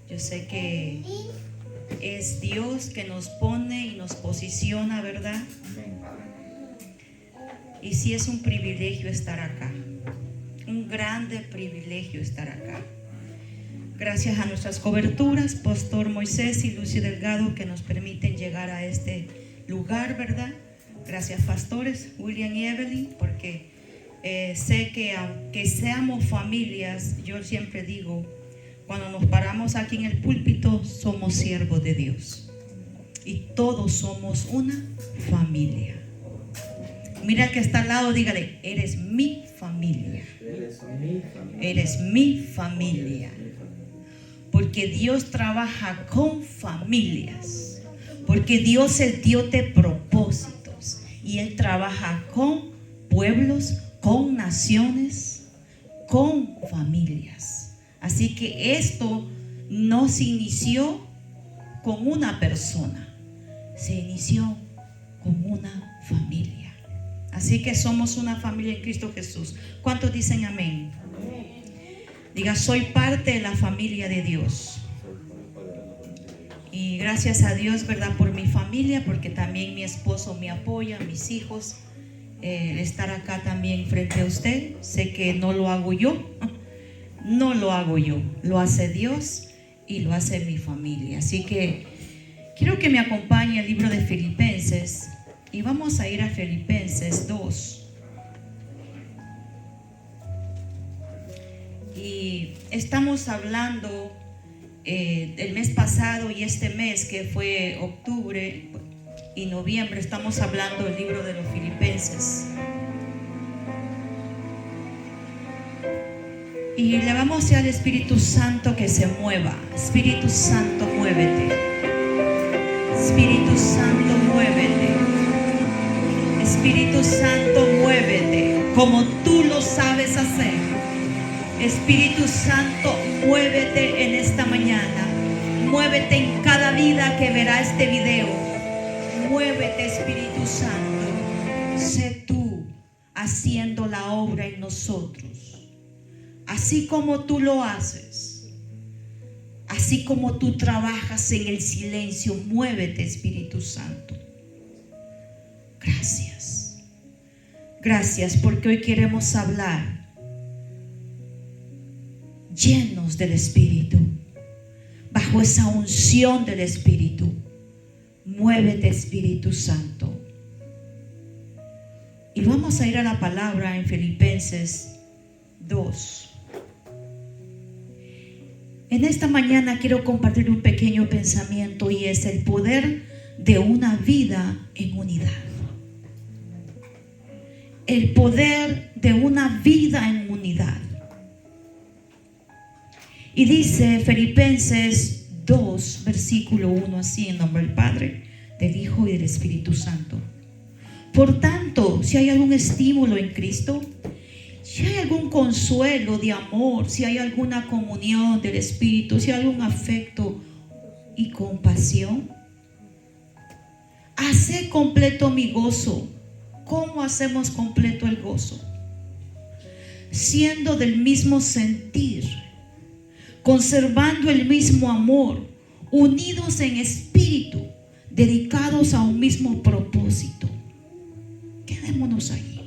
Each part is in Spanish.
Yo sé que es Dios que nos pone y nos posiciona, ¿verdad? Y sí es un privilegio estar acá, un grande privilegio estar acá. Gracias a nuestras coberturas, Pastor Moisés y Lucy Delgado, que nos permiten llegar a este lugar, ¿verdad? Gracias, pastores William y Evelyn, porque sé que aunque seamos familias, yo siempre digo, cuando nos paramos aquí en el púlpito, somos siervos de Dios y todos somos una familia. Mira al que está al lado, dígale, eres mi familia. Eres mi familia. Porque Dios trabaja con familias. Porque Dios es Dios de propósitos. Y Él trabaja con pueblos, con naciones, con familias. Así que esto no se inició con una persona. Se inició con una familia. Así que somos una familia en Cristo Jesús. ¿Cuántos dicen amén? Diga, soy parte de la familia de Dios. Y gracias a Dios, ¿verdad? Por mi familia, porque también mi esposo me apoya, mis hijos. Estar acá también frente a usted. Sé que no lo hago yo. No lo hago yo. Lo hace Dios y lo hace mi familia. Así que quiero que me acompañe el libro de Filipenses. Y vamos a ir a Filipenses 2. Y estamos hablando el mes pasado y este mes que fue octubre y noviembre, estamos hablando del libro de los Filipenses. Y le vamos a decir al Espíritu Santo que se mueva. Espíritu Santo, muévete. Espíritu Santo, muévete. Espíritu Santo, muévete como tú lo sabes hacer. Espíritu Santo, muévete en esta mañana. Muévete en cada vida que verá este video. Muévete, Espíritu Santo. Sé tú haciendo la obra en nosotros. Así como tú lo haces. Así como tú trabajas en el silencio. Muévete, Espíritu Santo. Gracias. Gracias porque hoy queremos hablar llenos del Espíritu, bajo esa unción del Espíritu. Muévete, Espíritu Santo. Y vamos a ir a la palabra en Filipenses 2. En esta mañana quiero compartir un pequeño pensamiento y es el poder de una vida en unidad. El poder de una vida en unidad. Y dice Filipenses 2, versículo 1, así, en nombre del Padre, del Hijo y del Espíritu Santo. Por tanto, si hay algún estímulo en Cristo, si hay algún consuelo de amor, si hay alguna comunión del Espíritu, si hay algún afecto y compasión, haced completo mi gozo. ¿Cómo hacemos completo el gozo? Siendo del mismo sentir, conservando el mismo amor, unidos en espíritu, dedicados a un mismo propósito. Quedémonos allí.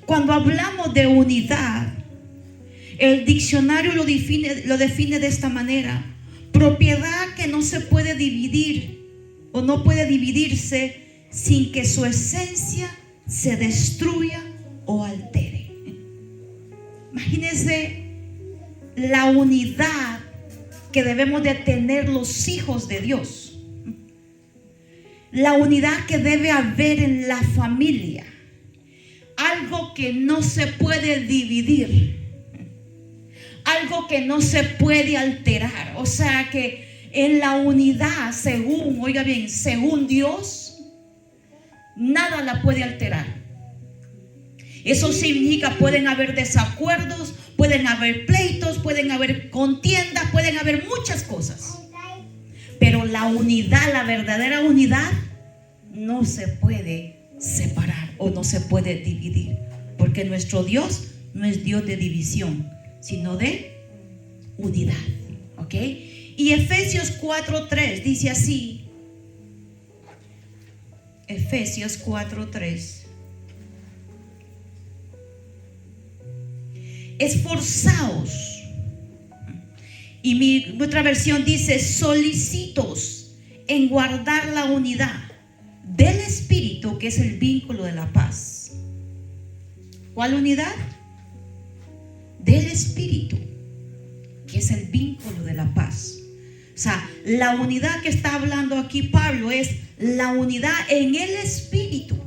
Cuando hablamos de unidad, el diccionario lo define de esta manera: propiedad que no se puede dividir o no puede dividirse sin que su esencia se destruya o altere. Imagínense la unidad que debemos de tener los hijos de Dios. La unidad que debe haber en la familia. Algo que no se puede dividir. Algo que no se puede alterar. O sea que en la unidad, según, oiga bien, según Dios, nada la puede alterar. Eso significa, pueden haber desacuerdos, pueden haber pleitos, pueden haber contiendas, pueden haber muchas cosas. Pero la unidad, la verdadera unidad, no se puede separar o no se puede dividir. Porque nuestro Dios no es Dios de división, sino de unidad. ¿Ok? Y Efesios 4:3 dice así. Efesios 4:3. Esforzaos. Y mi otra versión dice: solicitos en guardar la unidad del Espíritu, que es el vínculo de la paz. ¿Cuál unidad? Del Espíritu, que es el vínculo de la paz. O sea, la unidad que está hablando aquí Pablo es la unidad en el Espíritu.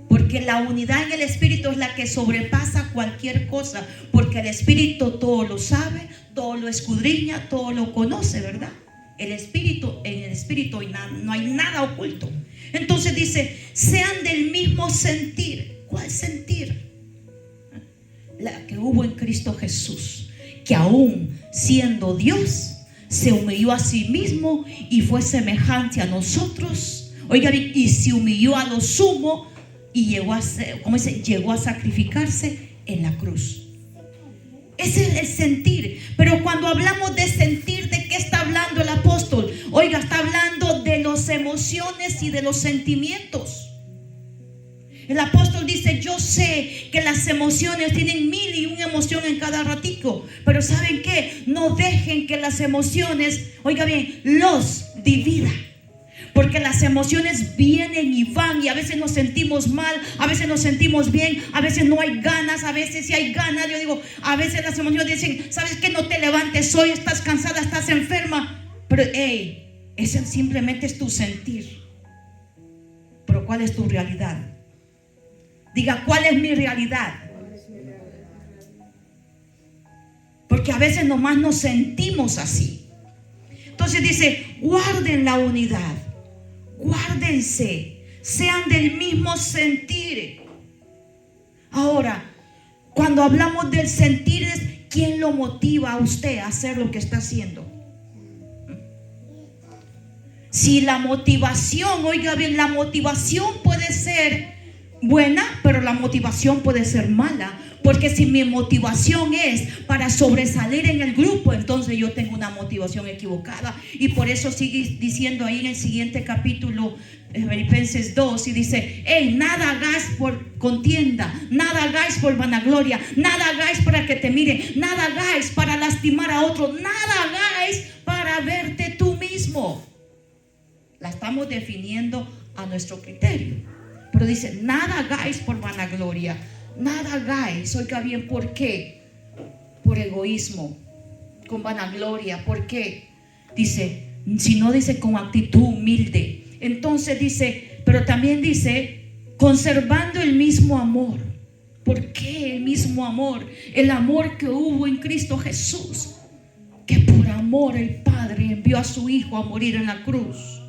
Porque la unidad en el Espíritu es la que sobrepasa cualquier cosa. Porque el Espíritu todo lo sabe, todo lo escudriña, todo lo conoce, ¿verdad? El Espíritu, en el Espíritu no hay nada oculto. Entonces dice: sean del mismo sentir. ¿Cuál sentir? La que hubo en Cristo Jesús, que aún siendo Dios, se humilló a sí mismo y fue semejante a nosotros. Oiga bien, y se humilló a lo sumo y llegó a ser, ¿cómo dice? Llegó a sacrificarse en la cruz. Ese es el sentir. Pero cuando hablamos de sentir, ¿de qué está hablando el apóstol? Oiga, está hablando de las emociones y de los sentimientos. El apóstol dice: yo sé que las emociones tienen 1001 emoción en cada ratico, pero ¿saben qué? No dejen que las emociones, oiga bien, los divida. Porque las emociones vienen y van, y a veces nos sentimos mal, a veces nos sentimos bien, a veces no hay ganas, a veces sí hay ganas. Yo digo, a veces las emociones dicen: ¿sabes qué? No te levantes hoy, estás cansada, estás enferma. Pero ese simplemente es tu sentir. Pero ¿cuál es tu realidad? Diga: ¿cuál es mi realidad? Porque a veces nomás nos sentimos así. Entonces dice: guarden la unidad. Guárdense, sean del mismo sentir. Ahora, cuando hablamos del sentir, es ¿quién lo motiva a usted a hacer lo que está haciendo? Si la motivación, oiga bien, la motivación puede ser buena, pero la motivación puede ser mala. Porque si mi motivación es para sobresalir en el grupo, entonces yo tengo una motivación equivocada. Y por eso sigue diciendo ahí en el siguiente capítulo, Filipenses 2, y dice: nada hagáis por contienda, nada hagáis por vanagloria, nada hagáis para que te miren, nada hagáis para lastimar a otro, nada hagáis para verte tú mismo. La estamos definiendo a nuestro criterio. Pero dice: nada hagáis por vanagloria, nada hagáis, oiga bien, ¿por qué? Por egoísmo, con vanagloria. ¿Por qué? Dice, si no, dice con actitud humilde. Entonces dice, pero también dice, conservando el mismo amor. ¿Por qué el mismo amor? El amor que hubo en Cristo Jesús, que por amor el Padre envió a su Hijo a morir en la cruz.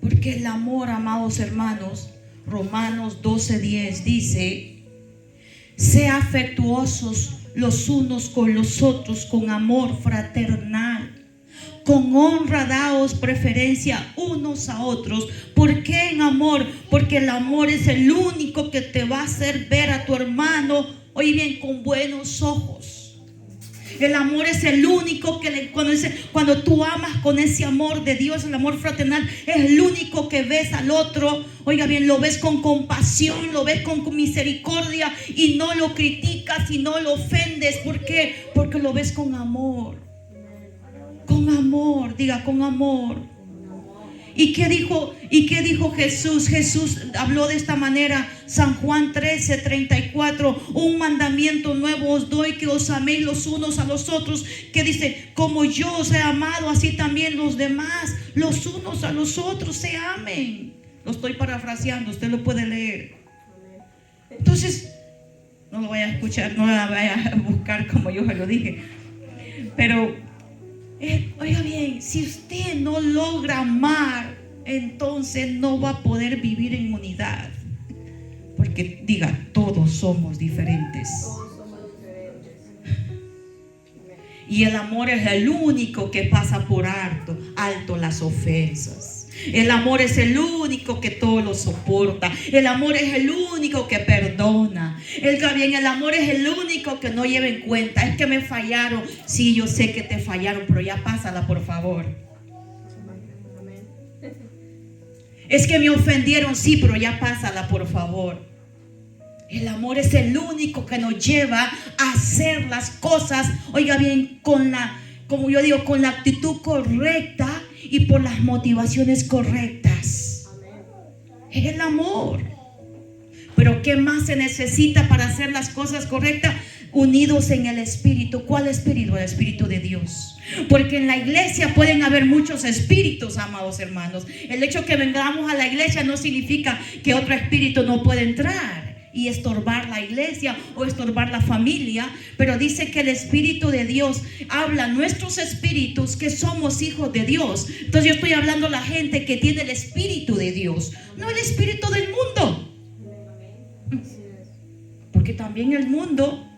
Porque el amor, amados hermanos, Romanos 12:10 dice: sea afectuosos los unos con los otros con amor fraternal, con honra daos preferencia unos a otros. ¿Por qué en amor? Porque el amor es el único que te va a hacer ver a tu hermano, oye bien, con buenos ojos. El amor es el único que cuando tú amas con ese amor de Dios, el amor fraternal, es el único que ves al otro. Oiga bien, lo ves con compasión, lo ves con misericordia y no lo criticas y no lo ofendes. ¿Por qué? Porque lo ves con amor. Con amor, diga, con amor. ¿Y qué dijo Jesús? Jesús habló de esta manera. San Juan 13:34: un mandamiento nuevo os doy, que os améis los unos a los otros. Que dice: como yo os he amado, así también los demás, los unos a los otros, se amen. Lo estoy parafraseando, usted lo puede leer. Entonces, no lo vaya a escuchar, no la vaya a buscar como yo se lo dije. Pero oiga bien, si usted no logra amar, entonces no va a poder vivir en unidad. Porque diga, todos somos diferentes. Y el amor es el único que pasa por alto las ofensas. El amor es el único que todo lo soporta. El amor es el único que perdona. El amor es el único que no lleva en cuenta. Es que me fallaron. Sí, yo sé que te fallaron, pero ya pásala, por favor. Es que me ofendieron, sí, pero ya pásala, por favor. El amor es el único que nos lleva a hacer las cosas, oiga bien, como yo digo, con la actitud correcta y por las motivaciones correctas. Es el amor. Pero ¿qué más se necesita para hacer las cosas correctas? Unidos en el Espíritu. ¿Cuál Espíritu? El Espíritu de Dios. Porque en la iglesia pueden haber muchos espíritus, amados hermanos. El hecho que vengamos a la iglesia no significa que otro espíritu no puede entrar y estorbar la iglesia o estorbar la familia. Pero dice que el Espíritu de Dios habla nuestros espíritus, que somos hijos de Dios. Entonces yo estoy hablando a la gente que tiene el Espíritu de Dios, no el espíritu del mundo. Porque también el mundo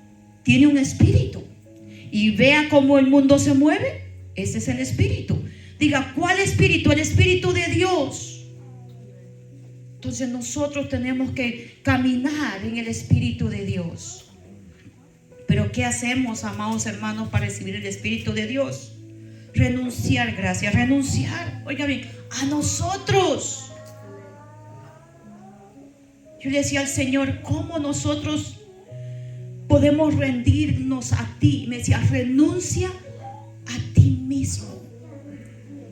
tiene un espíritu. Y vea cómo el mundo se mueve. Ese es el espíritu. Diga, ¿cuál espíritu? El Espíritu de Dios. Entonces nosotros tenemos que caminar en el Espíritu de Dios. Pero ¿qué hacemos, amados hermanos, para recibir el Espíritu de Dios? Renunciar, gracias, renunciar. Oiga bien, a nosotros. Yo le decía al Señor, ¿cómo nosotros podemos rendirnos a ti? Me decía, renuncia a ti mismo.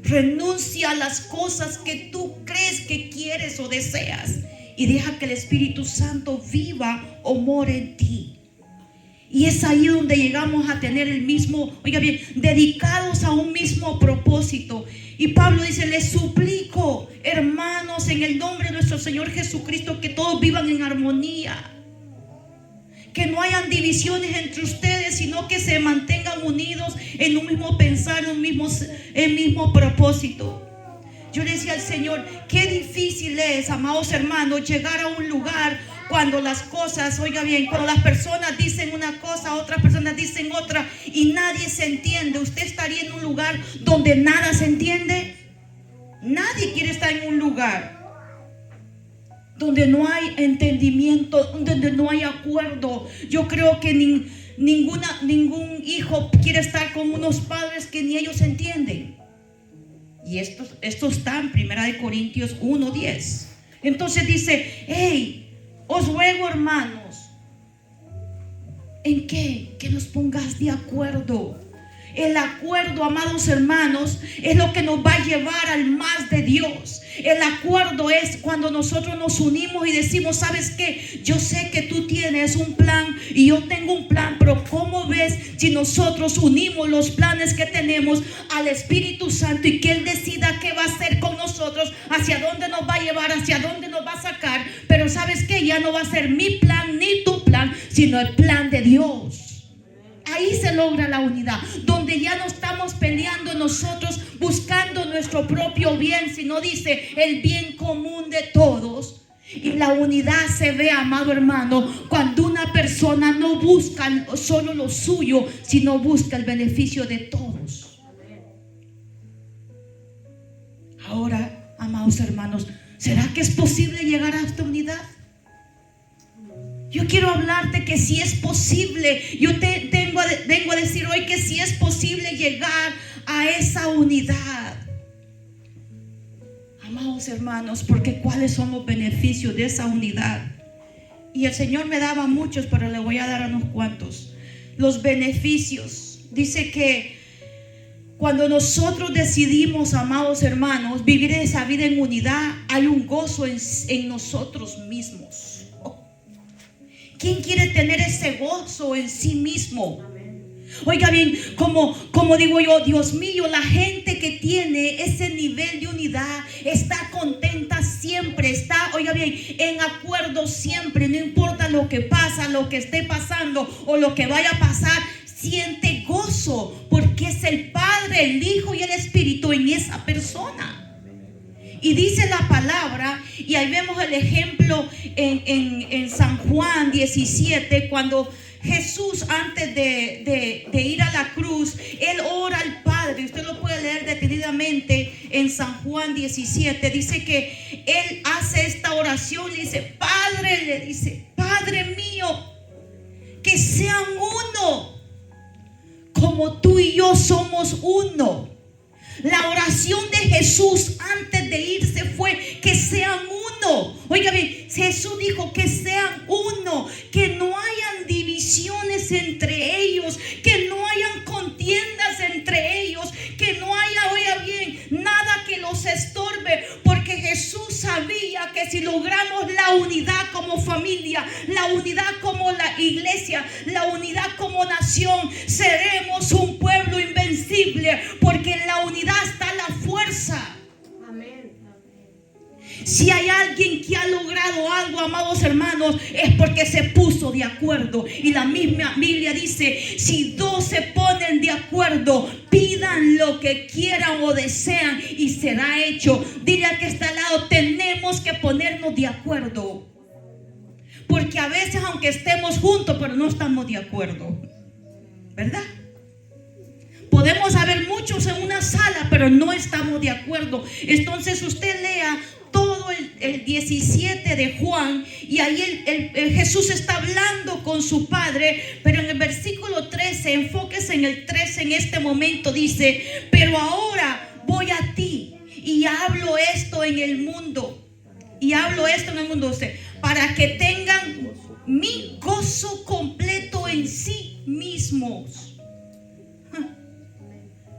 Renuncia a las cosas que tú crees que quieres o deseas y deja que el Espíritu Santo viva o more en ti. Y es ahí donde llegamos a tener el mismo, oiga bien, dedicados a un mismo propósito. Y Pablo dice, les suplico, hermanos, en el nombre de nuestro Señor Jesucristo, que todos vivan en armonía. Que no hayan divisiones entre ustedes, sino que se mantengan unidos en un mismo pensar, en un mismo propósito. Yo le decía al Señor, qué difícil es, amados hermanos, llegar a un lugar cuando las cosas, oiga bien, cuando las personas dicen una cosa, otras personas dicen otra y nadie se entiende. ¿Usted estaría en un lugar donde nada se entiende? Nadie quiere estar en un lugar donde no hay entendimiento, donde no hay acuerdo. Yo creo que ningún hijo quiere estar con unos padres que ni ellos entienden. Y esto está en 1 Corintios 1:10. Entonces dice, hey, os ruego, hermanos, ¿en qué? Que nos pongas de acuerdo. El acuerdo, amados hermanos, es lo que nos va a llevar al más de Dios. El acuerdo es cuando nosotros nos unimos y decimos, ¿sabes qué? Yo sé que tú tienes un plan y yo tengo un plan, pero ¿cómo ves si nosotros unimos los planes que tenemos al Espíritu Santo y que Él decida qué va a hacer con nosotros, hacia dónde nos va a llevar, hacia dónde nos va a sacar? Pero ¿sabes qué? Ya no va a ser mi plan ni tu plan, sino el plan de Dios. Ahí se logra la unidad, donde ya no estamos peleando nosotros buscando nuestro propio bien, sino dice el bien común de todos. Y la unidad se ve, amado hermano, cuando una persona no busca solo lo suyo, sino busca el beneficio de todos. Ahora, amados hermanos, ¿será que es posible llegar a esta unidad? Yo quiero hablarte que sí es posible. Yo vengo a decir hoy que sí es posible llegar a esa unidad. Amados hermanos, porque ¿cuáles son los beneficios de esa unidad? Y el Señor me daba muchos, pero le voy a dar unos cuantos. Los beneficios. Dice que cuando nosotros decidimos, amados hermanos, vivir esa vida en unidad, hay un gozo en nosotros mismos. ¿Quién quiere tener ese gozo en sí mismo? Oiga bien, como digo yo, Dios mío, la gente que tiene ese nivel de unidad está contenta siempre, está, oiga bien, en acuerdo siempre, no importa lo que pasa, lo que esté pasando o lo que vaya a pasar, siente gozo porque es el Padre, el Hijo y el Espíritu en esa persona. Y dice la palabra, y ahí vemos el ejemplo en San Juan 17, cuando Jesús, antes de ir a la cruz, Él ora al Padre. Usted lo puede leer detenidamente en San Juan 17, dice que él hace esta oración, le dice, Padre mío, que sean uno, como tú y yo somos uno. La oración de Jesús antes de irse fue que sean uno. Oiga bien, Jesús dijo que sean uno, que no hayan divisiones entre ellos, que no hayan contiendas entre ellos, que no haya, oiga bien, nada que los estorbe, porque Jesús sabía que si logramos la unidad como familia, la unidad como la iglesia, la unidad como nación, seremos un pueblo invencible, porque en la unidad está la fuerza. Amén. Si hay alguien que ha logrado algo, amados hermanos, es porque se puso de acuerdo. Y la misma Biblia dice, si dos se ponen de acuerdo, pidan lo que quieran o desean y será hecho. Dile al que está al lado, tenemos que ponernos de acuerdo. Porque a veces, aunque estemos juntos, pero no estamos de acuerdo, ¿verdad? Podemos haber muchos en una sala, pero no estamos de acuerdo. Entonces usted lea todo el 17 de Juan, y ahí el Jesús está hablando con su Padre, pero en el versículo 13, enfóquese en el 13 en este momento, dice, pero ahora voy a ti y hablo esto en el mundo, para que tengan mi gozo completo en sí mismos.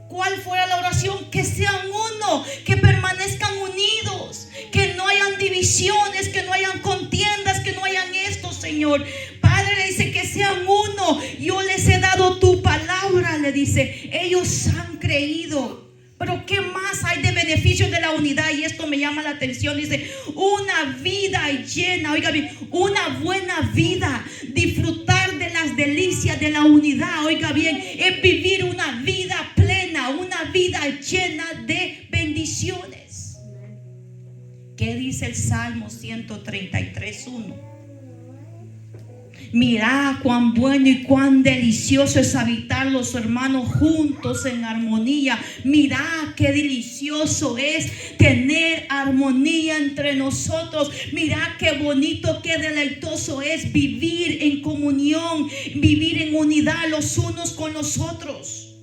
¿Cuál fuera la oración? Que sean uno, que permanezcan unidos, que no hayan divisiones, que no hayan contiendas, que no hayan esto, Señor. Padre, le dice que sean uno. Yo les he dado tu palabra, le dice. Ellos han creído. Pero ¿qué más hay de beneficios de la unidad? Y esto me llama la atención. Dice, una vida llena, oiga bien, una buena vida. Disfrutar de las delicias de la unidad, oiga bien, es vivir una vida plena, una vida llena de bendiciones. ¿Qué dice el Salmo 133:1? Mirá cuán bueno y cuán delicioso es habitar los hermanos juntos en armonía. Mirá qué delicioso es tener armonía entre nosotros. Mirá qué bonito, qué deleitoso es vivir en comunión, vivir en unidad los unos con los otros.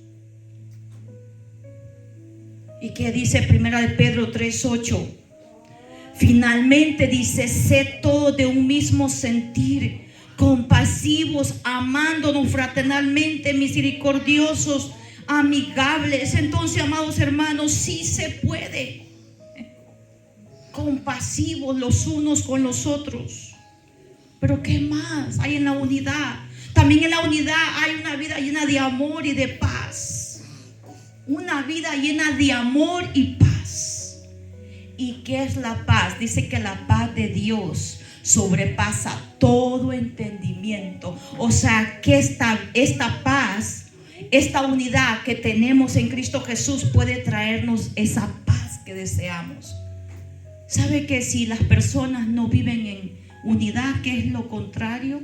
¿Y qué dice 1 de Pedro 3:8? Finalmente dice, sed todos de un mismo sentir, compasivos, amándonos fraternalmente, misericordiosos, amigables. Entonces, amados hermanos, sí se puede. Compasivos los unos con los otros. Pero ¿qué más hay en la unidad? También en la unidad hay una vida llena de amor y de paz. Una vida llena de amor y paz. ¿Y qué es la paz? Dice que la paz de Dios sobrepasa todo entendimiento. O sea que esta paz, esta unidad que tenemos en Cristo Jesús puede traernos esa paz que deseamos. ¿Sabe que si las personas no viven en unidad, qué es lo contrario?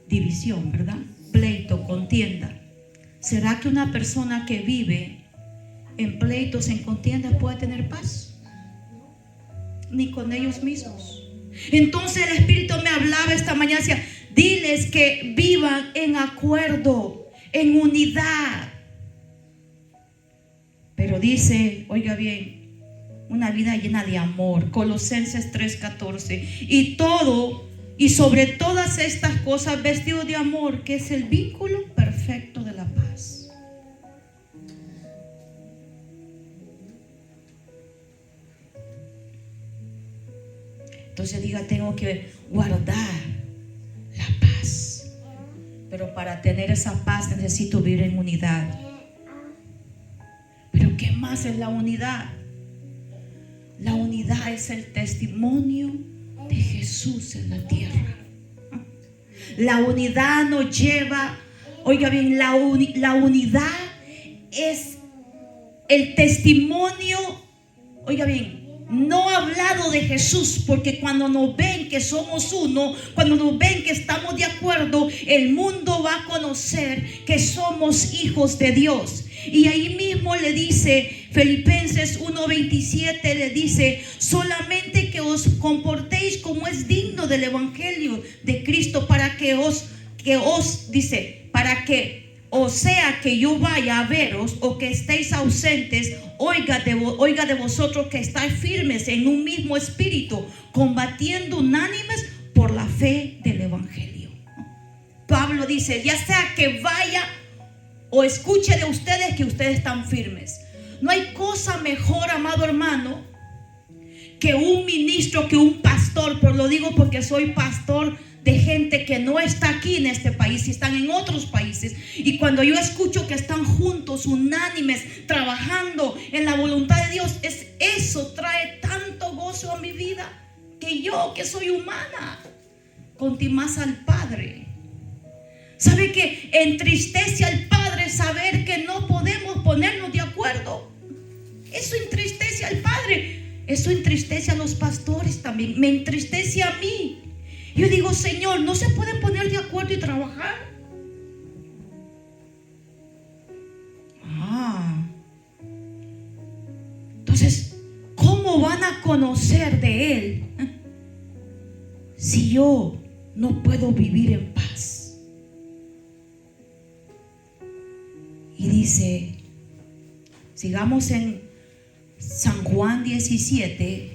División, ¿verdad? Pleito, contienda. ¿Será que una persona que vive en pleitos, en contiendas, puede tener paz? Ni con ellos mismos. Entonces el Espíritu me hablaba esta mañana, decía, diles que vivan en acuerdo, en unidad. Pero dice, oiga bien, una vida llena de amor. Colosenses 3:14. Y sobre todas estas cosas vestido de amor, que es el vínculo perfecto de la paz. Entonces diga, tengo que guardar la paz. Pero para tener esa paz necesito vivir en unidad. Pero ¿qué más es la unidad? La unidad es el testimonio de Jesús en la tierra. La unidad nos lleva, oiga bien, la unidad es el testimonio, oiga bien, no hablado de Jesús, porque cuando nos ven que somos uno, cuando nos ven que estamos de acuerdo, el mundo va a conocer que somos hijos de Dios. Y ahí mismo le dice, Filipenses 1:27 le dice: solamente que os comportéis como es digno del evangelio de Cristo, para que os dice, para que o sea que yo vaya a veros o que estéis ausentes, oiga de vosotros que estáis firmes en un mismo espíritu, combatiendo unánimes por la fe del evangelio. Pablo dice: ya sea que vaya o escuche de ustedes que ustedes están firmes. No hay cosa mejor, amado hermano, que un ministro, que un pastor. Pero lo digo porque soy pastor de gente que no está aquí en este país y están en otros países. Y cuando yo escucho que están juntos, unánimes, trabajando en la voluntad de Dios, eso trae tanto gozo a mi vida, que yo, que soy humana, conti más al Padre. ¿Sabe que entristece al Padre saber que no podemos ponernos de acuerdo? Eso entristece al Padre. Eso entristece a los pastores también. Me entristece a mí. Yo digo: Señor, ¿no se pueden poner de acuerdo y trabajar? Entonces, ¿cómo van a conocer de Él si yo no puedo vivir en paz? Y dice, sigamos en San Juan 17.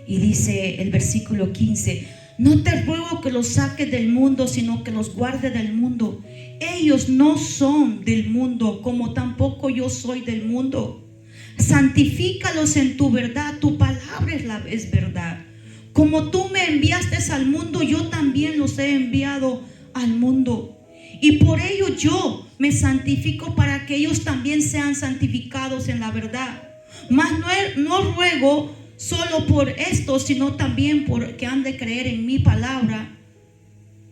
Y dice el versículo 15: no te ruego que los saques del mundo, sino que los guardes del mundo. Ellos no son del mundo, como tampoco yo soy del mundo. Santifícalos en tu verdad, tu palabra es verdad. Como tú me enviaste al mundo, yo también los he enviado al mundo. Y por ello yo me santifico, para que ellos también sean santificados en la verdad. Mas no ruego solo por esto, sino también porque han de creer en mi palabra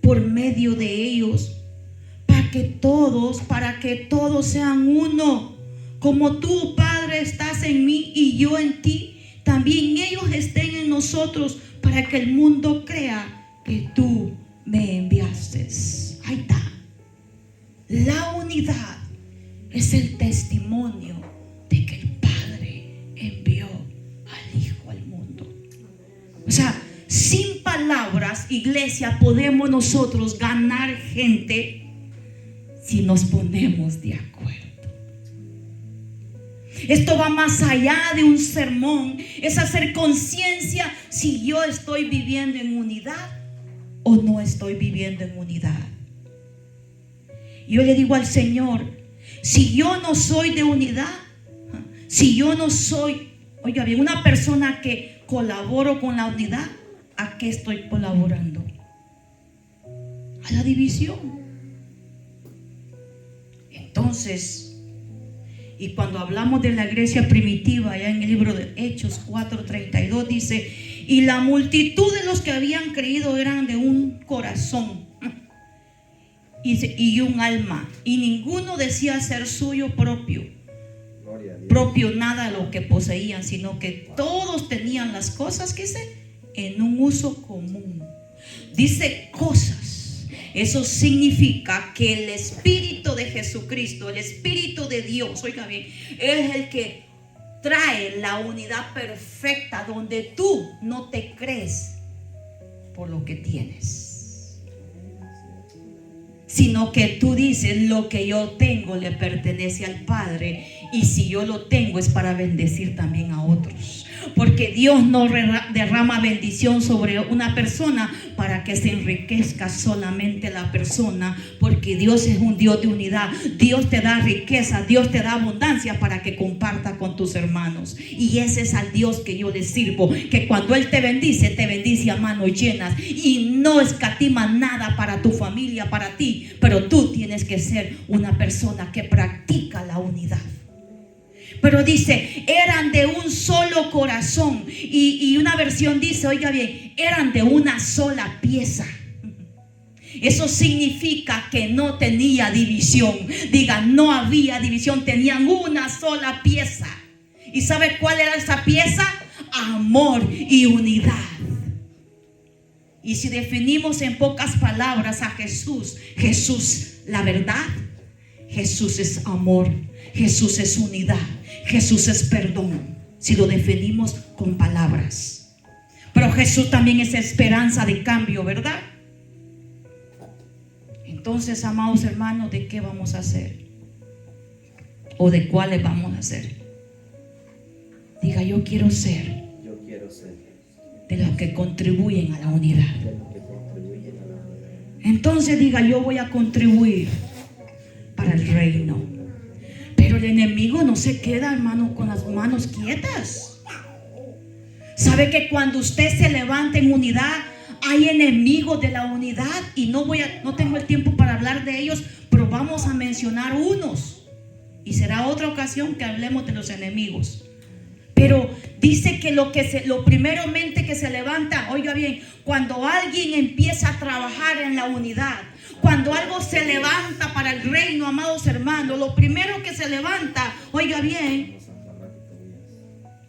por medio de ellos, para que todos sean uno, como tú, Padre, estás en mí y yo en ti, también ellos estén en nosotros, para que el mundo crea que tú me enviaste. Ahí está. La unidad es el testimonio de que el Padre envió al Hijo al mundo. O sea, sin palabras, iglesia, podemos nosotros ganar gente si nos ponemos de acuerdo. Esto va más allá de un sermón. Es hacer conciencia si yo estoy viviendo en unidad o no estoy viviendo en unidad. Yo le digo al Señor: si yo no soy de unidad, si yo no soy, oiga bien, una persona que colaboro con la unidad, ¿a qué estoy colaborando? A la división. Entonces, y cuando hablamos de la iglesia primitiva, allá en el libro de Hechos 4:32 dice: y la multitud de los que habían creído eran de un corazón y un alma, y ninguno decía ser suyo propio nada de lo que poseían, sino que todos tenían las cosas que en un uso común. Dice cosas. Eso significa que el Espíritu de Jesucristo, el Espíritu de Dios, oiga bien, es el que trae la unidad perfecta, donde tú no te crees por lo que tienes, sino que tú dices: lo que yo tengo le pertenece al Padre, y si yo lo tengo es para bendecir también a otros. Porque Dios no derrama bendición sobre una persona para que se enriquezca solamente la persona, porque Dios es un Dios de unidad. Dios te da riqueza, Dios te da abundancia para que comparta con tus hermanos. Y ese es al Dios que yo le sirvo, que cuando Él te bendice a manos llenas y no escatima nada para tu familia, para ti. Pero tú tienes que ser una persona que practica la unidad. Pero dice: eran de un solo corazón. Y una versión dice, oiga bien, eran de una sola pieza. Eso significa que no tenía división. Diga, no había división, tenían una sola pieza. ¿Y sabe cuál era esa pieza? Amor y unidad. Y si definimos en pocas palabras a Jesús, la verdad, Jesús es amor, Jesús es unidad, Jesús es perdón, si lo definimos con palabras. Pero Jesús también es esperanza de cambio, ¿verdad? Entonces, amados hermanos, ¿de qué vamos a hacer? ¿O de cuáles vamos a hacer? Diga, yo quiero ser de los que contribuyen a la unidad. Entonces diga, yo voy a contribuir para el reino. Pero el enemigo no se queda, hermano, con las manos quietas. ¿Sabe que cuando usted se levanta en unidad, hay enemigos de la unidad? Y no tengo el tiempo para hablar de ellos, pero vamos a mencionar unos. Y será otra ocasión que hablemos de los enemigos. Pero dice que lo primeramente que se levanta, oiga bien, cuando alguien empieza a trabajar en la unidad, cuando algo se levanta para el reino, amados hermanos, lo primero que se levanta, oiga bien,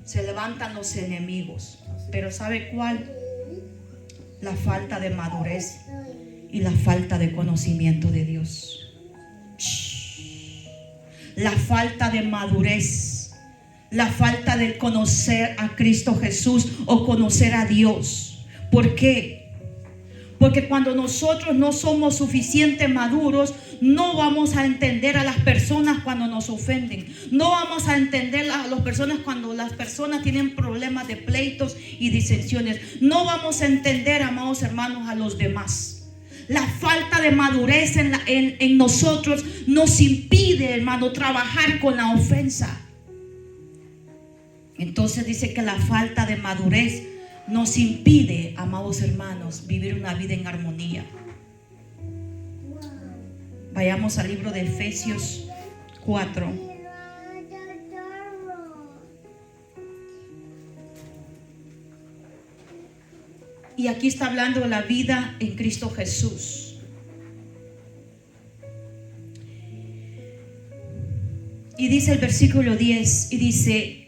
se levantan los enemigos. Pero ¿sabe cuál? La falta de madurez y la falta de conocimiento de Dios. La falta de madurez, la falta de conocer a Cristo Jesús o conocer a Dios. ¿Por qué? Porque cuando nosotros no somos suficientemente maduros, no vamos a entender a las personas cuando nos ofenden. No vamos a entender a las personas cuando las personas tienen problemas de pleitos y disensiones. No vamos a entender, amados hermanos, a los demás. La falta de madurez en nosotros nos impide, hermano, trabajar con la ofensa. Entonces dice que la falta de madurez nos impide, amados hermanos, vivir una vida en armonía. Vayamos al libro de Efesios 4. Y aquí está hablando de la vida en Cristo Jesús. Y dice el versículo 10, y dice: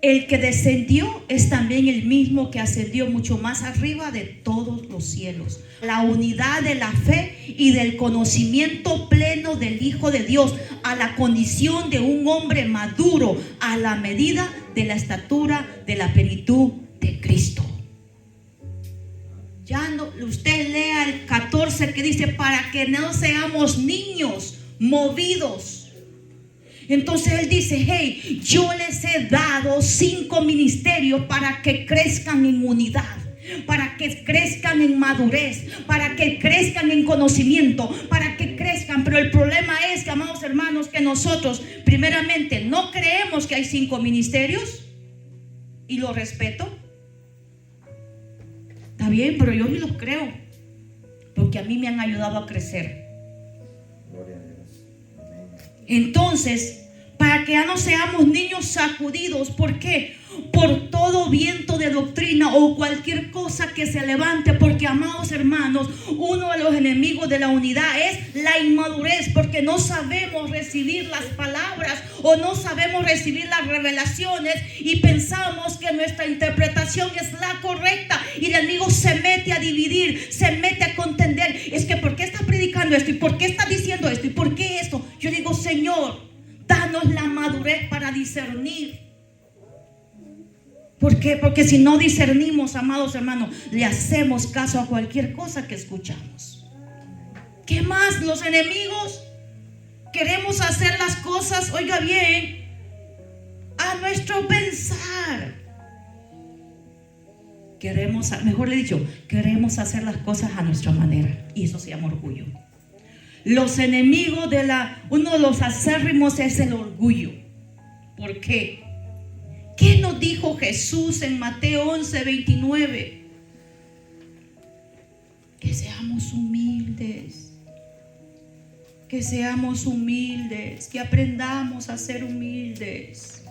el que descendió es también el mismo que ascendió mucho más arriba de todos los cielos. La unidad de la fe y del conocimiento pleno del Hijo de Dios, a la condición de un hombre maduro, a la medida de la estatura de la plenitud de Cristo. Ya no, usted lea el 14 que dice: para que no seamos niños movidos. Entonces él dice: hey, yo les he dado 5 ministerios para que crezcan en unidad, para que crezcan en madurez, para que crezcan en conocimiento, para que crezcan. Pero el problema es que, amados hermanos, que nosotros primeramente no creemos que hay 5 ministerios, y lo respeto. Está bien, pero yo sí los creo, porque a mí me han ayudado a crecer. Entonces, para que ya no seamos niños sacudidos, ¿por qué? Por todo viento de doctrina o cualquier cosa que se levante. Porque, amados hermanos, uno de los enemigos de la unidad es la inmadurez, porque no sabemos recibir las palabras o no sabemos recibir las revelaciones y pensamos que nuestra interpretación es la correcta, y el enemigo se mete a dividir, se mete a contender. Es que ¿por qué está predicando esto? ¿Y por qué está diciendo esto? ¿Y por qué esto? Yo digo: Señor, danos la madurez para discernir. ¿Por qué? Porque si no discernimos, amados hermanos, le hacemos caso a cualquier cosa que escuchamos. ¿Qué más? Los enemigos queremos hacer las cosas, oiga bien, a nuestro pensar. Mejor le he dicho, queremos hacer las cosas a nuestra manera, y eso se llama orgullo. Los enemigos uno de los acérrimos es el orgullo. ¿Por qué? ¿Qué nos dijo Jesús en Mateo 11:29? Que seamos humildes. Que seamos humildes. Que aprendamos a ser humildes.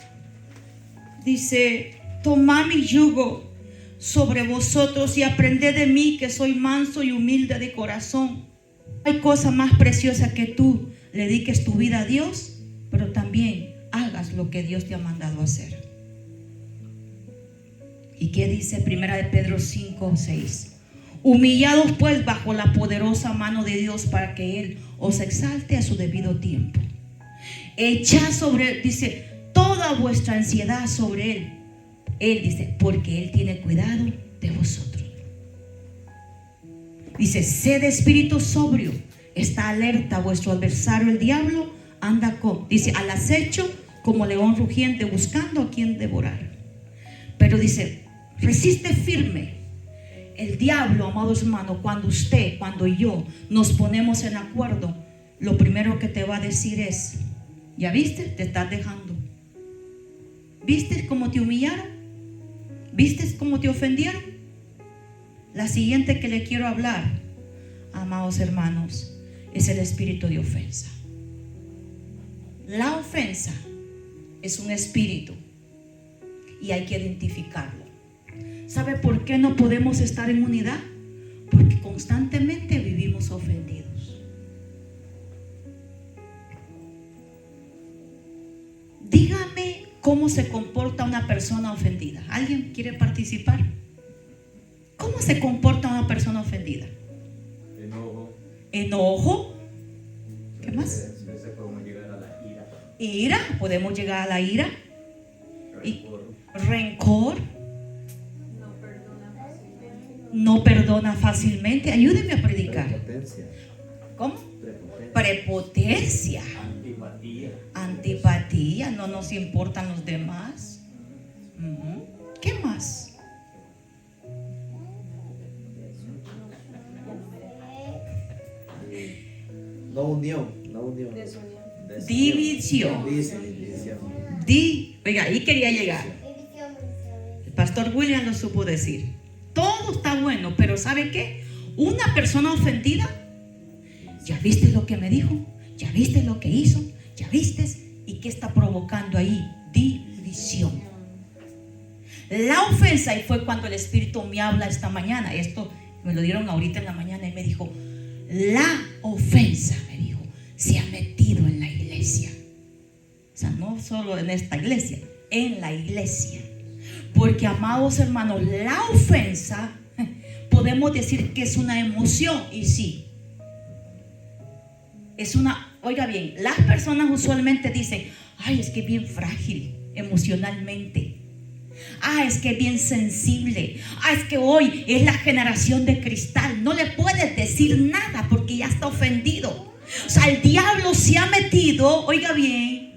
Dice: tomad mi yugo sobre vosotros y aprended de mí, que soy manso y humilde de corazón. Hay cosa más preciosa que tú le dediques tu vida a Dios, pero también hagas lo que Dios te ha mandado hacer. ¿Y qué dice 1 de Pedro 5:6? Humillados pues bajo la poderosa mano de Dios, para que Él os exalte a su debido tiempo. echad sobre él, dice, toda vuestra ansiedad sobre él. Él dice, porque él tiene cuidado de vosotros. Dice, sed de espíritu sobrio, está alerta vuestro adversario el diablo, anda dice, al acecho como león rugiente, buscando a quien devorar. Pero dice, resiste firme. El diablo, amados hermanos, cuando usted, cuando yo nos ponemos en acuerdo, lo primero que te va a decir es, ¿ya viste? Te estás dejando. ¿Viste cómo te humillaron? ¿Viste cómo te ofendieron? La siguiente que le quiero hablar, amados hermanos, es el espíritu de ofensa. La ofensa es un espíritu y hay que identificarlo. ¿Sabe por qué no podemos estar en unidad? Porque constantemente vivimos ofendidos. Dígame cómo se comporta una persona ofendida. ¿Alguien quiere participar? ¿Cómo se comporta una persona ofendida? Enojo. Enojo. ¿Qué más? Podemos llegar a la ira. Ira, podemos llegar a la ira. Rencor. Rencor. No perdona fácilmente. Ayúdeme a predicar. Prepotencia. ¿Cómo? Prepotencia. Antipatía. Antipatía. No nos importan los demás. ¿Qué más? No unión. División. Oiga, ahí quería llegar. El pastor William lo supo decir. Todo está bueno, pero ¿sabe qué? Una persona ofendida, ¿ya viste lo que me dijo? ¿Ya viste lo que hizo? ¿Ya viste? ¿Y qué está provocando ahí? División. La ofensa, y fue cuando el Espíritu me habla esta mañana. Esto me lo dieron ahorita en la mañana y me dijo, la ofensa, me dijo, se ha metido en la iglesia. O sea, no solo en esta iglesia, en la iglesia. Porque, amados hermanos, la ofensa podemos decir que es una emoción, y sí, es una, oiga bien, las personas usualmente dicen, ay, es que es bien frágil emocionalmente. Es que es bien sensible. Es que hoy es la generación de cristal. No le puedes decir nada porque ya está ofendido. O sea, el diablo se ha metido, oiga bien,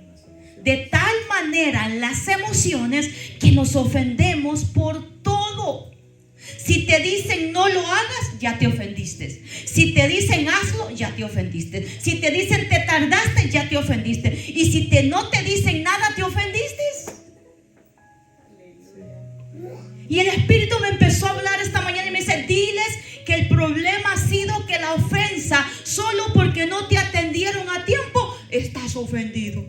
de tal manera en las emociones que nos ofendemos por todo. Si te dicen no lo hagas, ya te ofendiste. Si te dicen hazlo, ya te ofendiste. Si te dicen te tardaste, ya te ofendiste. Y si no te dicen nada, te ofendiste. Y el Espíritu me empezó a hablar esta mañana y me dice, diles que el problema ha sido que la ofensa, solo porque no te atendieron a tiempo, estás ofendido.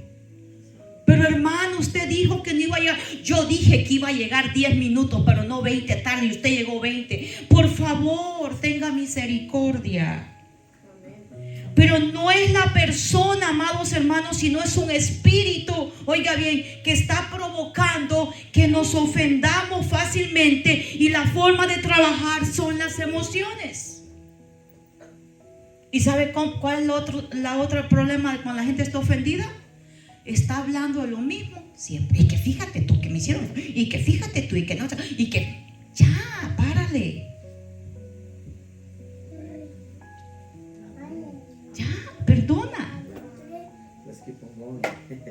Pero hermano, usted dijo que no iba a llegar. Yo dije que iba a llegar 10 minutos, pero no 20 tarde, y usted llegó 20. Por favor, tenga misericordia. Pero no es la persona, amados hermanos, sino es un espíritu, oiga bien, que está provocando que nos ofendamos fácilmente, y la forma de trabajar son las emociones. ¿Y sabe cuál es la otro problema cuando la gente está ofendida? Está hablando de lo mismo siempre. Y que fíjate tú que me hicieron, y que fíjate tú, y que no, y que ya, párale. Ya, perdona.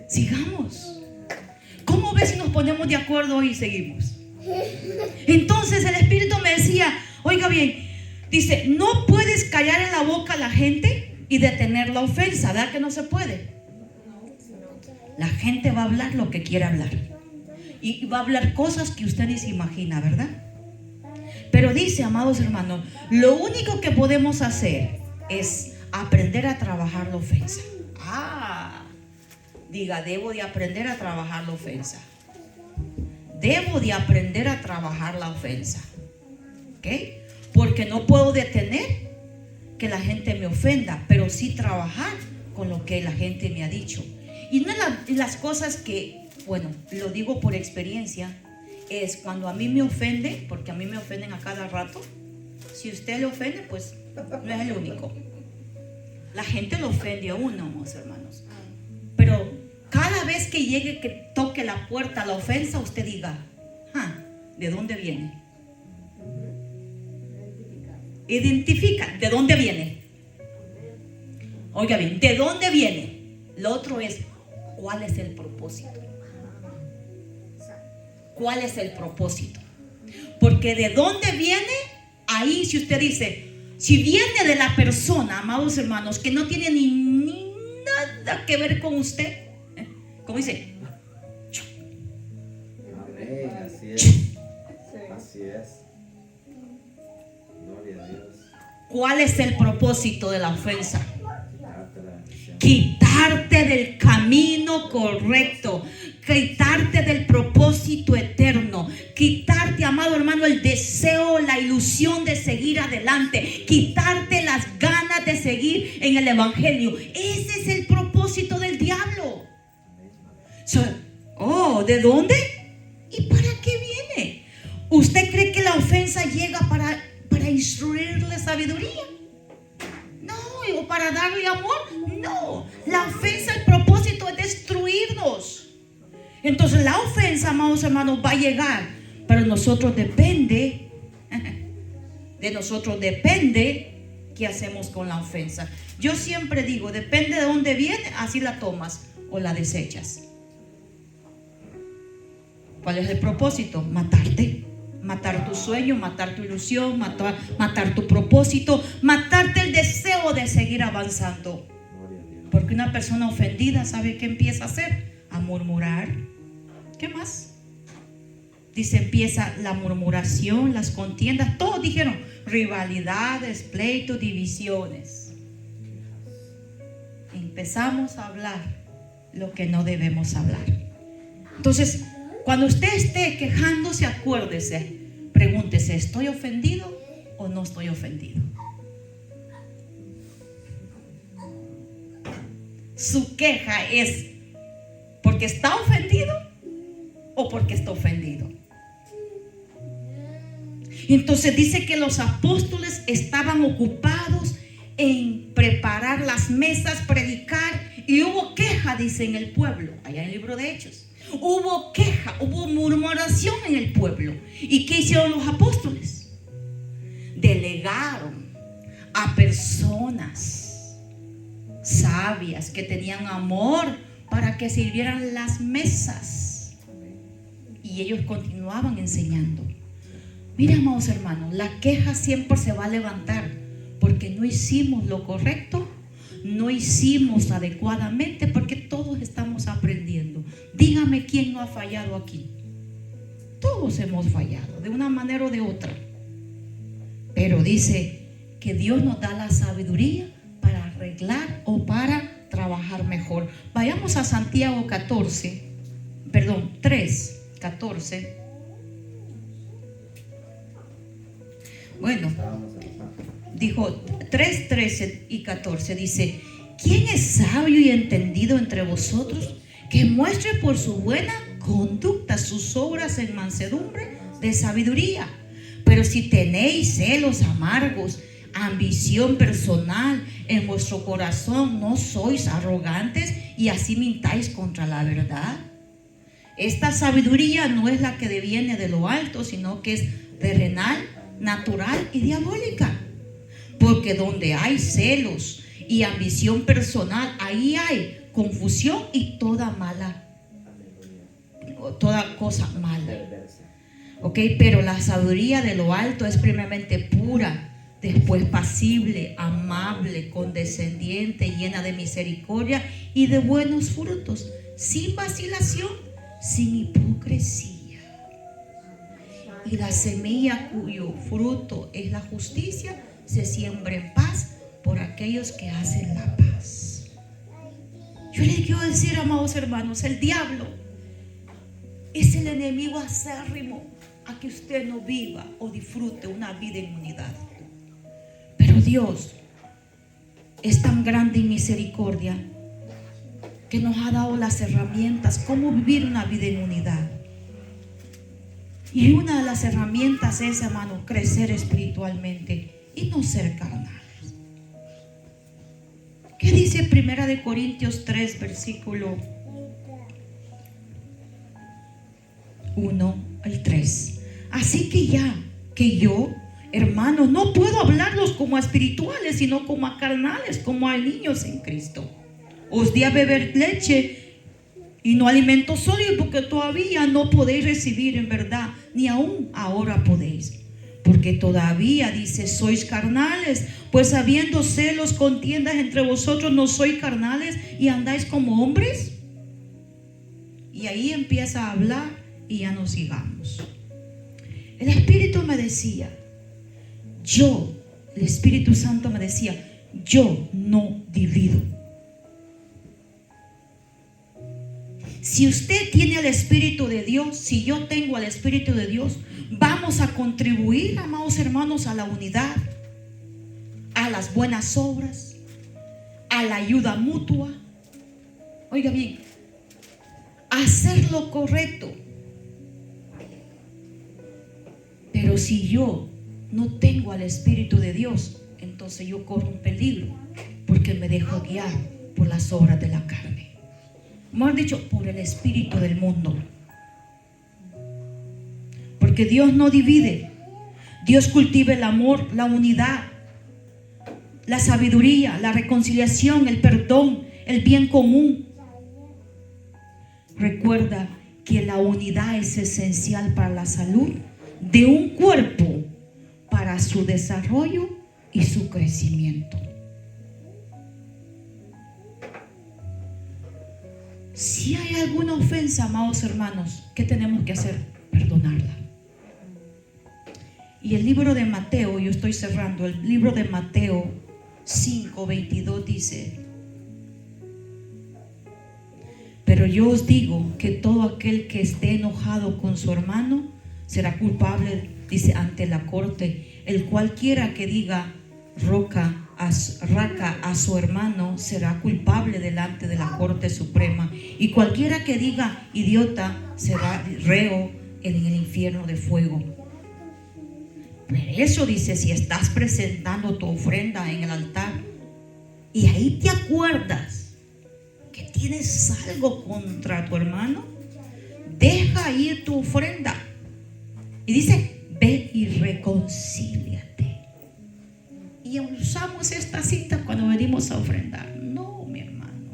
Sigamos. ¿Cómo ves si nos ponemos de acuerdo y seguimos? Entonces el Espíritu me decía, oiga bien, dice, no puedes callar en la boca a la gente y detener la ofensa, ¿verdad que no se puede? La gente va a hablar lo que quiera hablar, y va a hablar cosas que usted ni se imagina, ¿verdad? Pero dice, amados hermanos, lo único que podemos hacer es aprender a trabajar la ofensa. Diga, debo de aprender a trabajar la ofensa. Debo de aprender a trabajar la ofensa. ¿Ok? Porque no puedo detener que la gente me ofenda, pero sí trabajar con lo que la gente me ha dicho. Y una de las cosas que, bueno, lo digo por experiencia, es cuando a mí me ofende, porque a mí me ofenden a cada rato. Si usted le ofende, pues no es el único. La gente lo ofende a uno, hermanos. Pero cada vez que llegue, que toque la puerta la ofensa, usted diga, ¿de dónde viene? Identifica, ¿de dónde viene? Oiga bien, ¿de dónde viene? Lo otro es, ¿cuál es el propósito? ¿Cuál es el propósito? Porque de dónde viene, ahí si usted dice, si viene de la persona, amados hermanos, que no tiene ni nada que ver con usted, ¿cómo dice? Amén, así es. Así es. Gloria a Dios. ¿Cuál es el propósito de la ofensa? Quitarte la bendición. Quitarte del camino correcto, quitarte del propósito eterno, quitarte, amado hermano, el deseo, la ilusión de seguir adelante, quitarte las ganas de seguir en el evangelio. Ese es el propósito del diablo. ¿De dónde? ¿Y para qué viene? ¿Usted cree que la ofensa llega para instruirle sabiduría? No, o para darle amor. No, la ofensa, el propósito es destruirnos. Entonces la ofensa, amados hermanos, va a llegar, pero de nosotros depende qué hacemos con la ofensa. Yo siempre digo, depende de dónde viene, así la tomas o la desechas. ¿Cuál es el propósito? Matarte. Matar tu sueño, matar tu ilusión, matar tu propósito, matarte el deseo de seguir avanzando. Porque una persona ofendida, ¿sabe qué empieza a hacer? A murmurar. ¿Qué más? Dice, empieza la murmuración, las contiendas. Todos dijeron rivalidades, pleitos, divisiones. Empezamos a hablar lo que no debemos hablar. Entonces, cuando usted esté quejándose, acuérdese, pregúntese, ¿estoy ofendido o no estoy ofendido? Su queja es porque está ofendido o porque está ofendido. Entonces dice que los apóstoles estaban ocupados en preparar las mesas, predicar, y hubo queja, dice, en el pueblo, allá en el libro de Hechos. Hubo queja, hubo murmuración en el pueblo. ¿Y qué hicieron los apóstoles? Delegaron a personas sabias que tenían amor para que sirvieran las mesas. Y ellos continuaban enseñando. Mira, amados hermanos, la queja siempre se va a levantar porque no hicimos lo correcto, no hicimos adecuadamente, porque todos estamos aprendiendo. Dígame quién no ha fallado aquí. Todos hemos fallado de una manera o de otra. Pero dice que Dios nos da la sabiduría para arreglar o para trabajar mejor. Vayamos a Santiago 3:14. Bueno, dijo 3:13 y 14, dice: ¿quién es sabio y entendido entre vosotros, que muestre por su buena conducta sus obras en mansedumbre de sabiduría? Pero si tenéis celos amargos, ambición personal en vuestro corazón, ¿no sois arrogantes y así mintáis contra la verdad? Esta sabiduría no es la que deviene de lo alto, sino que es terrenal, natural y diabólica. Porque donde hay celos y ambición personal, ahí hay confusión y toda cosa mala. Ok, pero la sabiduría de lo alto es primeramente pura, después pasible, amable, condescendiente, llena de misericordia y de buenos frutos, sin vacilación, sin hipocresía. Y la semilla cuyo fruto es la justicia se siembra en paz por aquellos que hacen la paz. Yo les quiero decir, amados hermanos, el diablo es el enemigo acérrimo a que usted no viva o disfrute una vida en unidad. Pero Dios es tan grande en misericordia que nos ha dado las herramientas cómo vivir una vida en unidad. Y una de las herramientas es, hermano, crecer espiritualmente y no ser carnales. ¿Qué dice 1 Corintios 3, versículo 1 al 3. Así que ya que yo, hermanos, no puedo hablarlos como a espirituales, sino como a carnales, como a niños en Cristo. Os di a beber leche y no alimento sólido, porque todavía no podéis recibir en verdad, ni aún ahora podéis. Porque todavía, dice, sois carnales, pues habiendo celos, contiendas entre vosotros, ¿no sois carnales y andáis como hombres? Y ahí empieza a hablar y ya nos sigamos. El Espíritu me decía, el Espíritu Santo me decía, yo no divido. Si usted tiene el Espíritu de Dios, si yo tengo el Espíritu de Dios, vamos a contribuir, amados hermanos, a la unidad, a las buenas obras, a la ayuda mutua. Oiga bien, hacer lo correcto. Pero si yo no tengo al Espíritu de Dios, entonces yo corro un peligro, porque me dejo guiar por las obras de la carne. Mejor dicho, por el espíritu del mundo. Porque Dios no divide. Dios cultiva el amor, la unidad, la sabiduría, la reconciliación, el perdón, el bien común. Recuerda que la unidad es esencial para la salud de un cuerpo, para su desarrollo y su crecimiento. Si hay alguna ofensa, amados hermanos, ¿qué tenemos que hacer? Perdonarla. Y el libro de Mateo, yo estoy cerrando, el libro de Mateo 5:22 dice: pero yo os digo que todo aquel que esté enojado con su hermano será culpable, dice, ante la corte. El cualquiera que diga raca a su hermano será culpable delante de la Corte Suprema, y cualquiera que diga idiota será reo en el infierno de fuego. Pero eso dice, si estás presentando tu ofrenda en el altar y ahí te acuerdas que tienes algo contra tu hermano, deja ir tu ofrenda y dice, ve y reconcíliate. Y usamos esta cita cuando venimos a ofrendar. No, mi hermano.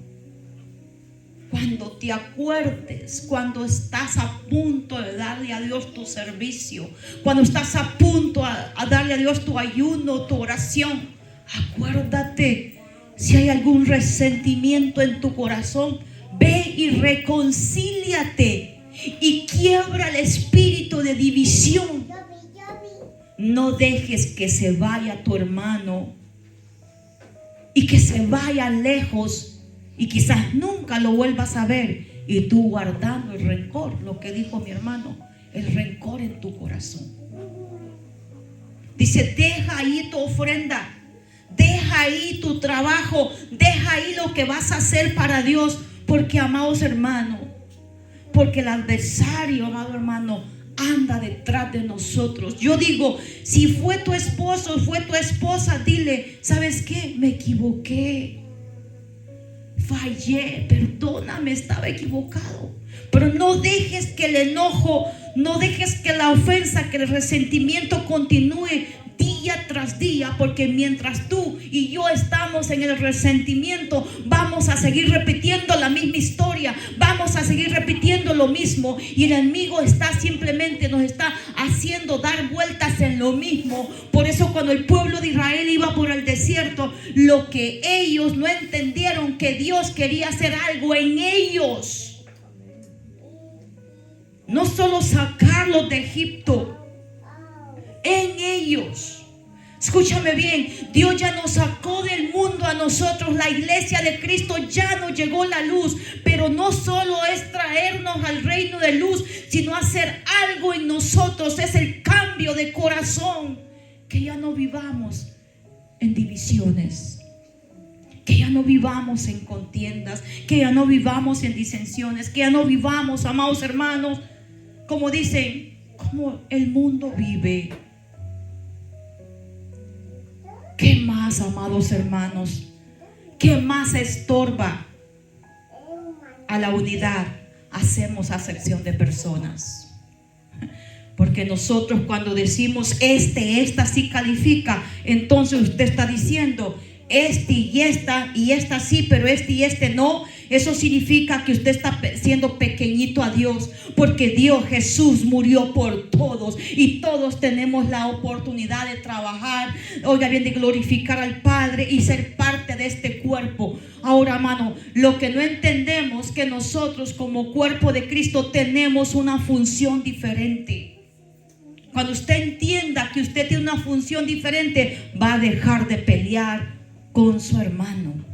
Cuando te acuerdes, cuando estás a punto de darle a Dios tu servicio, cuando estás a punto a darle a Dios tu ayuno, tu oración, acuérdate, si hay algún resentimiento en tu corazón, ve y reconcíliate y quiebra el espíritu de división. No dejes que se vaya tu hermano y que se vaya lejos y quizás nunca lo vuelvas a ver, y tú guardando el rencor, lo que dijo mi hermano, el rencor en tu corazón. Dice, deja ahí tu ofrenda, deja ahí tu trabajo, deja ahí lo que vas a hacer para Dios, porque, amados hermanos, porque el adversario, amado hermano, anda detrás de nosotros. Yo digo, si fue tu esposo, fue tu esposa, dile, ¿sabes qué? Me equivoqué, fallé, perdóname, estaba equivocado. Pero no dejes que el enojo, no dejes que la ofensa, que el resentimiento continúe día tras día, porque mientras tú y yo estamos en el resentimiento, vamos a seguir repitiendo la misma historia, vamos a seguir repitiendo lo mismo, y el enemigo simplemente nos está haciendo dar vueltas en lo mismo. Por eso cuando el pueblo de Israel iba por el desierto, lo que ellos no entendieron, que Dios quería hacer algo en ellos, no solo sacarlos de Egipto, en ellos. Escúchame bien, Dios ya nos sacó del mundo a nosotros, la iglesia de Cristo ya nos llegó la luz, pero no solo es traernos al reino de luz, sino hacer algo en nosotros, es el cambio de corazón, que ya no vivamos en divisiones, que ya no vivamos en contiendas, que ya no vivamos en disensiones, que ya no vivamos, amados hermanos, como dicen, como el mundo vive. ¿Qué más, amados hermanos? ¿Qué más estorba a la unidad? Hacemos acepción de personas. Porque nosotros cuando decimos esta sí califica, entonces usted está diciendo y esta sí, pero y este no. Eso significa que usted está siendo pequeñito a Dios, porque Dios Jesús murió por todos y todos tenemos la oportunidad de trabajar, oiga bien, de glorificar al Padre y ser parte de este cuerpo. Ahora, hermano, lo que no entendemos que nosotros como cuerpo de Cristo tenemos una función diferente. Cuando usted entienda que usted tiene una función diferente, va a dejar de pelear con su hermano.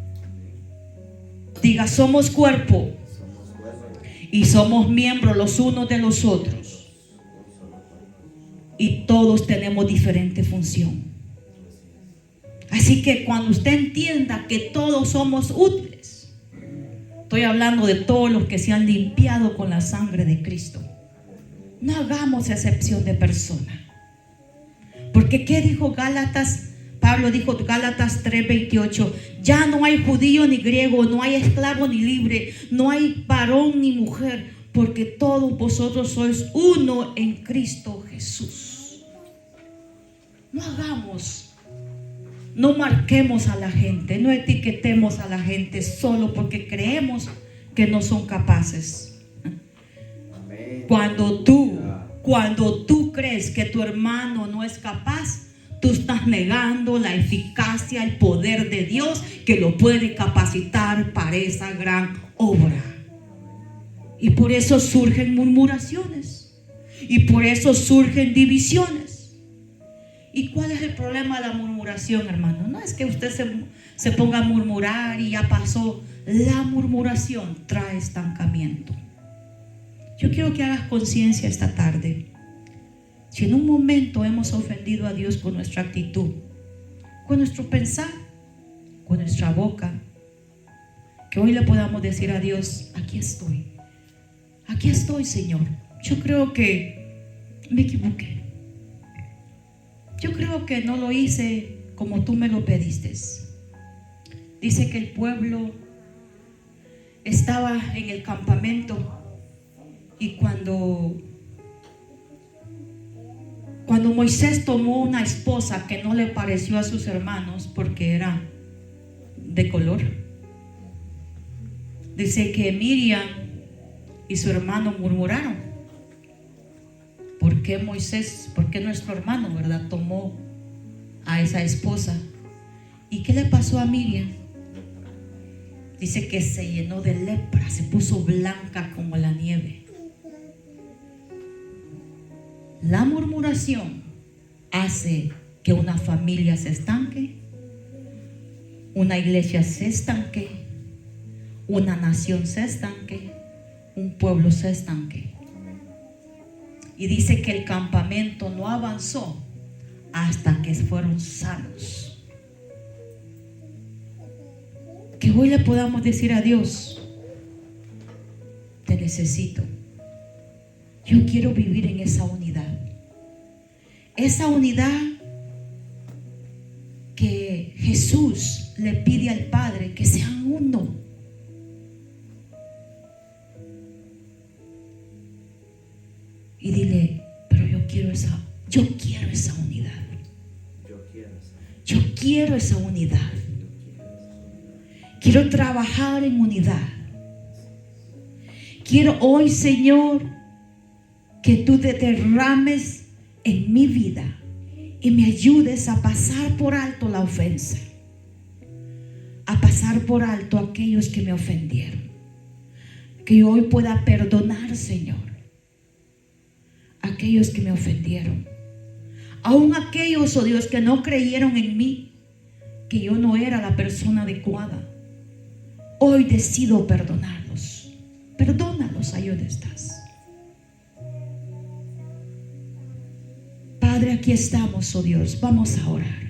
Diga, somos cuerpo y somos miembros los unos de los otros, y todos tenemos diferente función. Así que cuando usted entienda que todos somos útiles, estoy hablando de todos los que se han limpiado con la sangre de Cristo, no hagamos excepción de persona. Porque ¿qué dijo Gálatas? Pablo dijo, Gálatas 3:28, ya no hay judío ni griego, no hay esclavo ni libre, no hay varón ni mujer, porque todos vosotros sois uno en Cristo Jesús. No marquemos a la gente, no etiquetemos a la gente solo porque creemos que no son capaces. Cuando tú crees que tu hermano no es capaz, tú estás negando la eficacia, el poder de Dios que lo puede capacitar para esa gran obra. Y por eso surgen murmuraciones. Y por eso surgen divisiones. ¿Y cuál es el problema de la murmuración, hermano? No es que usted se ponga a murmurar y ya pasó. La murmuración trae estancamiento. Yo quiero que hagas conciencia esta tarde. Si en un momento hemos ofendido a Dios con nuestra actitud, con nuestro pensar, con nuestra boca, que hoy le podamos decir a Dios, aquí estoy, Señor. Yo creo que me equivoqué. Yo creo que no lo hice como tú me lo pediste. Dice que el pueblo estaba en el campamento y cuando Moisés tomó una esposa que no le pareció a sus hermanos porque era de color, dice que Miriam y su hermano murmuraron. ¿Por qué Moisés, por qué nuestro hermano, verdad, tomó a esa esposa? ¿Y qué le pasó a Miriam? Dice que se llenó de lepra, se puso blanca como la nieve. La murmuración hace que una familia se estanque, una iglesia se estanque, una nación se estanque, un pueblo se estanque. Y dice que el campamento no avanzó hasta que fueron sanos. Que hoy le podamos decir a Dios, te necesito. Yo quiero vivir en esa unidad. Esa unidad que Jesús le pide al Padre, que sean uno. Y dile, pero yo quiero esa unidad. Yo quiero esa unidad. Quiero trabajar en unidad. Quiero hoy, Señor, que tú te derrames en mi vida y me ayudes a pasar por alto la ofensa, a pasar por alto a aquellos que me ofendieron. Que yo hoy pueda perdonar, Señor, a aquellos que me ofendieron, aún aquellos, oh Dios, que no creyeron en mí, que yo no era la persona adecuada. Hoy decido perdonarlos. Perdónalos ahí donde estás. Padre, aquí estamos, oh Dios, vamos a orar.